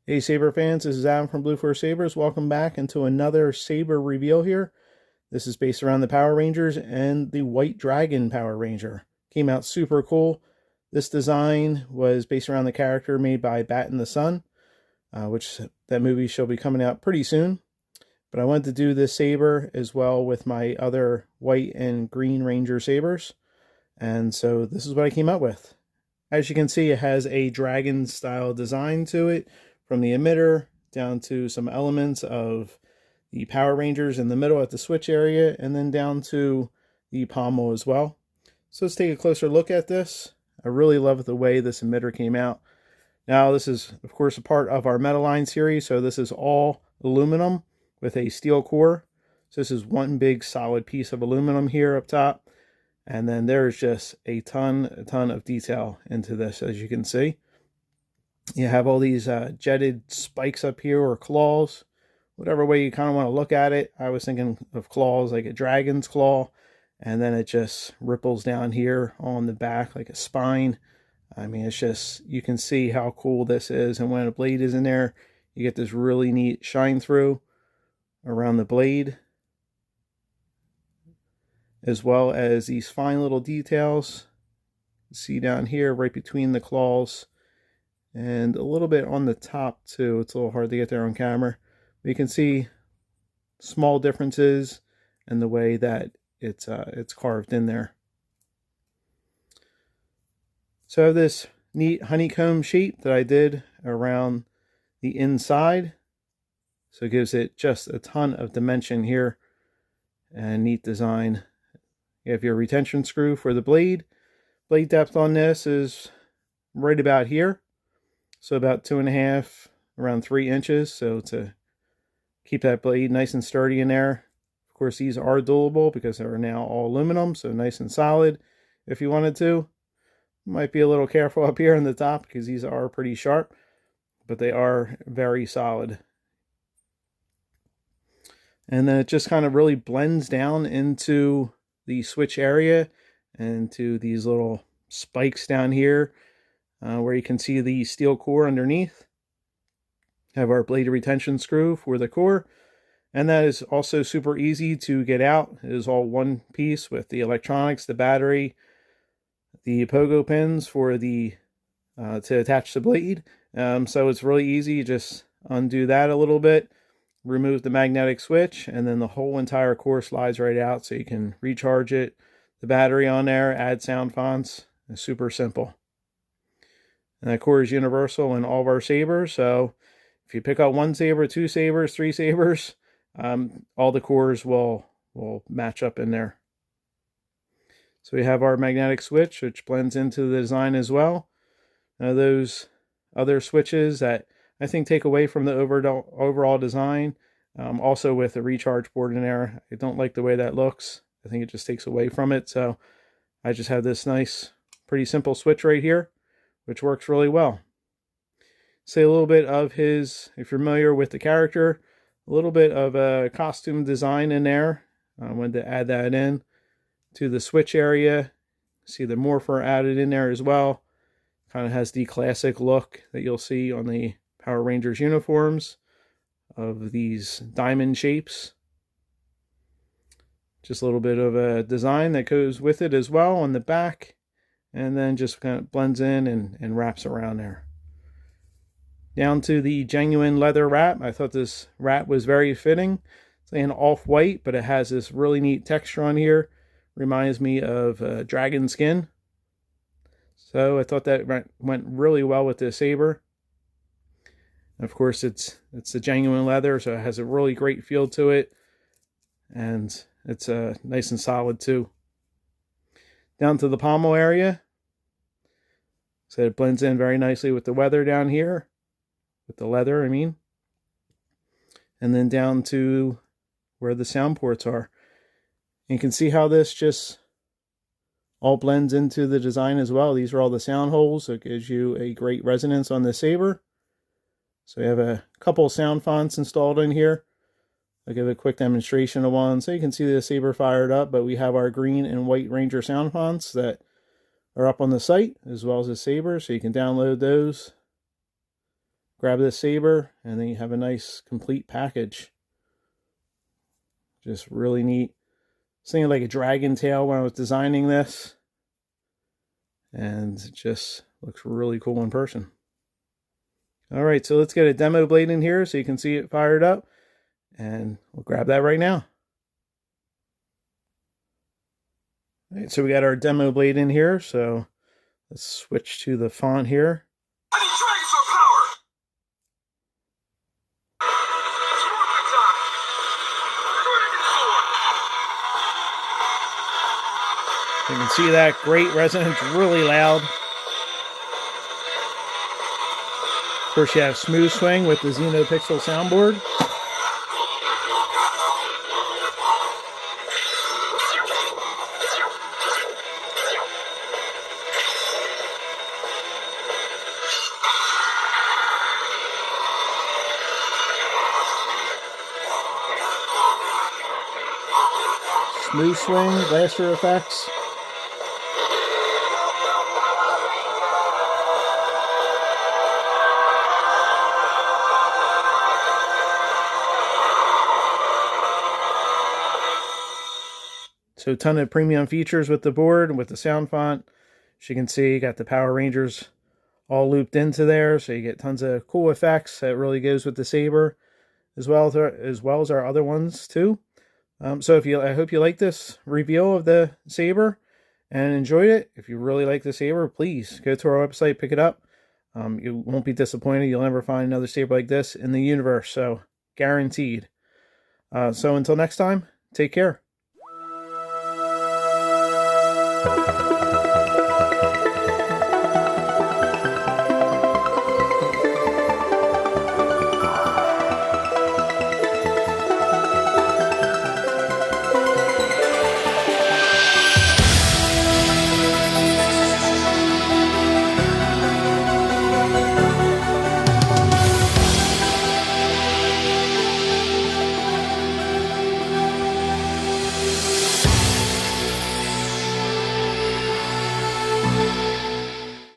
Hey Saber fans, this is Adam from Blue Force Sabers. Welcome back into another Saber reveal here. This is based around the Power Rangers and the White Dragon Power Ranger. Came out super cool. This design was based around the character made by Bat in the Sun, which that movie shall be coming out pretty soon. But I wanted to do this Saber as well with my other White and Green Ranger Sabers. And so this is what I came up with. As you can see, it has a dragon style design to it, from the emitter down to some elements of the Power Rangers in the middle at the switch area, and then down to the pommel as well. So let's take a closer look at this. I really love the way this emitter came out. Now this is of course a part of our Metaline series, so this is all aluminum with a steel core. So this is one big solid piece of aluminum here up top. And then there's just a ton of detail into this, as you can see. You have all these jetted spikes up here, or claws, whatever way you kind of want to look at it. I was thinking of claws like a dragon's claw, and then it just ripples down here on the back like a spine. I mean, it's just, you can see how cool this is. And when a blade is in there, you get this really neat shine through around the blade, as well as these fine little details. See down here right between the claws, and a little bit on the top too. It's a little hard to get there on camera, but you can see small differences in the way that it's carved in there. So I have this neat honeycomb shape that I did around the inside, so it gives it just a ton of dimension here, and neat design. You have your retention screw for the blade. Blade depth on this is right about here, so about 2.5, around 3 inches. So to keep that blade nice and sturdy in there. Of course, these are dualable because they are now all aluminum, so nice and solid. If you wanted to, might be a little careful up here on the top because these are pretty sharp, but they are very solid. And then it just kind of really blends down into the switch area and to these little spikes down here, where you can see the steel core underneath. Have our blade retention screw for the core, and that is also super easy to get out. It is all one piece with the electronics, the battery, the pogo pins for the to attach the blade. So it's really easy. You just undo that a little bit, remove the magnetic switch, and then the whole entire core slides right out, so you can recharge it, the battery on there, add sound fonts. It's super simple. And that core is universal in all of our sabers, so if you pick up 1 saber, 2 sabers, 3 sabers, all the cores will match up in there. So we have our magnetic switch, which blends into the design as well. Now those other switches that I think take away from the overall design, also with the recharge board in there. I don't like the way that looks. I think it just takes away from it. So I just have this nice, pretty simple switch right here, which works really well. Say a little bit of his, if you're familiar with the character, a little bit of a costume design in there. I wanted to add that in to the switch area. See the morpher added in there as well. Kind of has the classic look that you'll see on the Power Rangers uniforms of these diamond shapes. Just a little bit of a design that goes with it as well on the back, and then just kind of blends in and wraps around there. Down to the genuine leather wrap. I thought this wrap was very fitting. It's an off-white, but it has this really neat texture on here. Reminds me of dragon skin. So I thought that went really well with this saber. Of course, it's a genuine leather, so it has a really great feel to it, and it's nice and solid too. Down to the pommel area, so it blends in very nicely with the leather down here, with the leather, I mean. And then down to where the sound ports are. And you can see how this just all blends into the design as well. These are all the sound holes, so it gives you a great resonance on the saber. So we have a couple sound fonts installed in here. I'll give a quick demonstration of one so you can see the saber fired up, but we have our green and white Ranger sound fonts that are up on the site, as well as the saber, so you can download those grab this saber, and then you have a nice complete package. Just really neat. Something like a dragon tail when I was designing this, and it just looks really cool in person. All right, so let's get a demo blade in here so you can see it fired up, and we'll grab that right now. All right, so we got our demo blade in here, so let's switch to the font here. You can see that great resonance, really loud. Of course, you have smooth swing with the Xenopixel soundboard. Smooth swing, blaster effects. So a ton of premium features with the board and with the sound font. As you can see, you got the Power Rangers all looped into there, so you get tons of cool effects that really goes with the Saber, as well as our other ones too. So I hope you like this review of the Saber and enjoyed it. If you really like the Saber, please go to our website, pick it up. You won't be disappointed. You'll never find another Saber like this in the universe, so guaranteed. So until next time, take care.